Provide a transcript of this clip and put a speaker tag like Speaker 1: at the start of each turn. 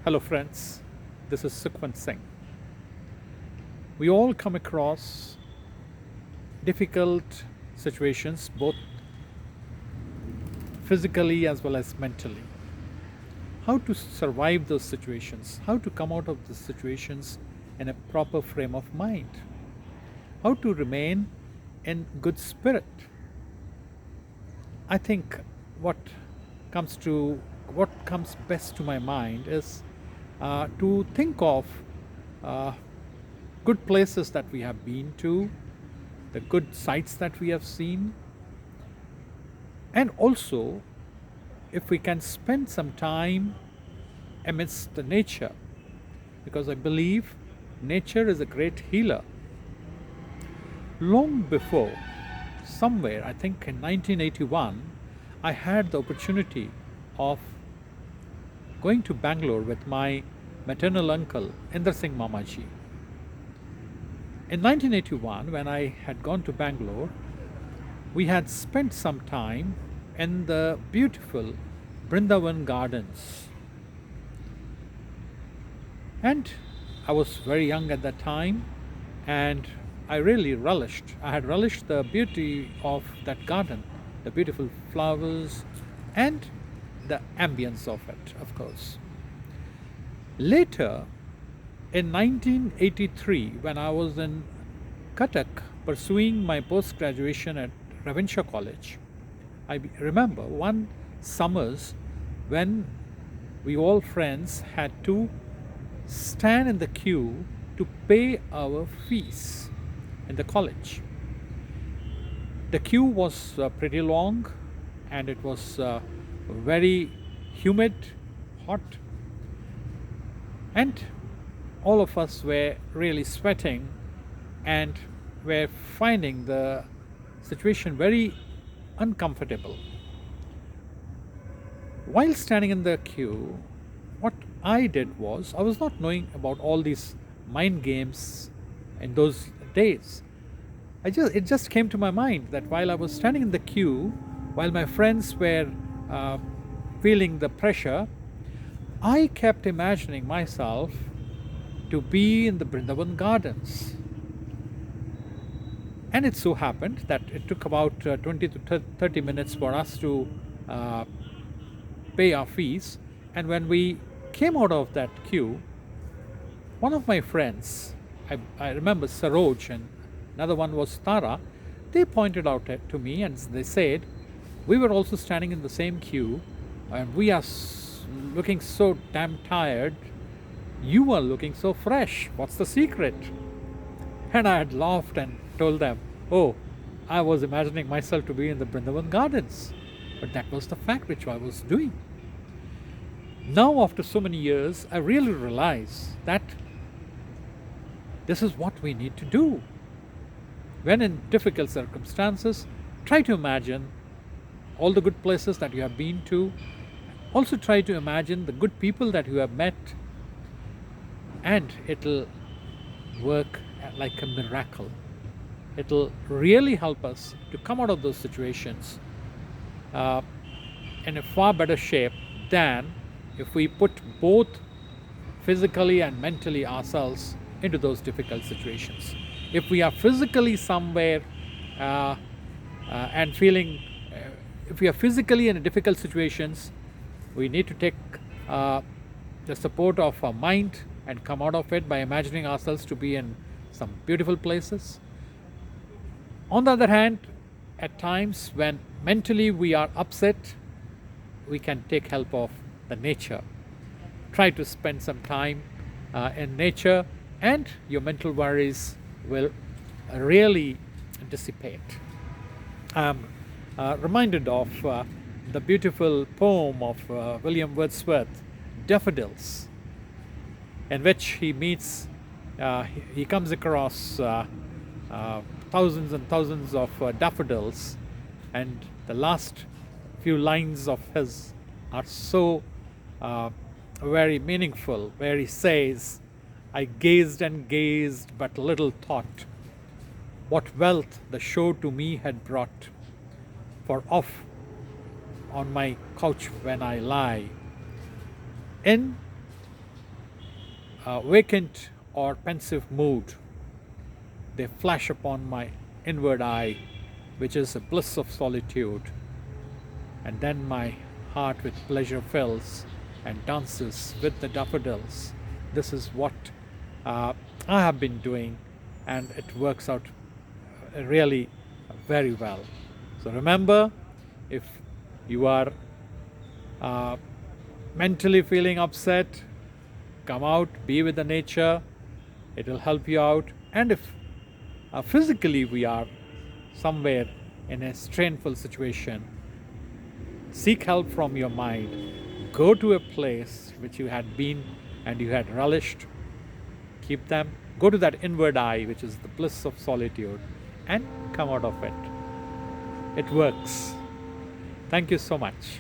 Speaker 1: Hello, friends. This is Sukhwant Singh. We all come across difficult situations, both physically as well as mentally. How to survive those situations, how to come out of those situations in a proper frame of mind, how to remain in good spirit. I think what comes to what comes best to my mind is to think of uh, good places that we have been to, the good sights that we have seen, and also if we can spend some time amidst the nature, because I believe nature is a great healer. Long before, somewhere, I think in 1981, I had the opportunity of going to Bangalore with my maternal uncle, Inder Singh Mamaji. In 1981, when I had gone to Bangalore, we had spent some time in the beautiful Brindavan gardens. And I was very young at that time, and I had relished the beauty of that garden, the beautiful flowers, and the ambience of it, of course. Later, in 1983, when I was in Cuttack pursuing my post graduation at Ravenshaw College, I remember one summers when we all friends had to stand in the queue to pay our fees in the college. The queue was pretty long, and it was very humid, hot, and all of us were really sweating and were finding the situation very uncomfortable. While standing in the queue, what I did was, I was not knowing about all these mind games in those days. It just came to my mind that while I was standing in the queue, while my friends were uh, feeling the pressure, I kept imagining myself to be in the Brindavan gardens. And it so happened that it took about 20 to 30 minutes for us to uh, pay our fees. And when we came out of that queue, one of my friends, I remember Saroj, and another one was Tara, they pointed out it to me and they said, we were also standing in the same queue and we are looking so damn tired. You are looking so fresh. What's the secret? And I had laughed and told them, oh, I was imagining myself to be in the Brindavan gardens. But that was the fact which I was doing. Now, after so many years, I really realize that this is what we need to do. When in difficult circumstances, try to imagine all the good places that you have been to. Also, try to imagine the good people that you have met, and it'll work like a miracle. It'll really help us to come out of those situations uh, in a far better shape than if we put both physically and mentally ourselves into those difficult situations. If we are physically somewhere uh, and feeling, if we are physically in difficult situations, we need to take uh, the support of our mind and come out of it by imagining ourselves to be in some beautiful places. On the other hand, at times when mentally we are upset, we can take help of the nature. Try to spend some time in nature, and your mental worries will really dissipate. I'm reminded of the beautiful poem of William Wordsworth, Daffodils, in which he comes across thousands and thousands of daffodils, and the last few lines of his are so very meaningful, where he says, I gazed and gazed, but little thought what wealth the show to me had brought. For off on my couch when I lie, in vacant or pensive mood, they flash upon my inward eye, which is the bliss of solitude. And then my heart with pleasure fills and dances with the daffodils. This is what I have been doing, and it works out really very well. So remember, if you are mentally feeling upset, come out, be with the nature, it will help you out. And if physically we are somewhere in a strainful situation, seek help from your mind. Go to a place which you had been and you had relished. Keep them. Go to that inward eye, which is the bliss of solitude, and come out of it. It works. Thank you so much.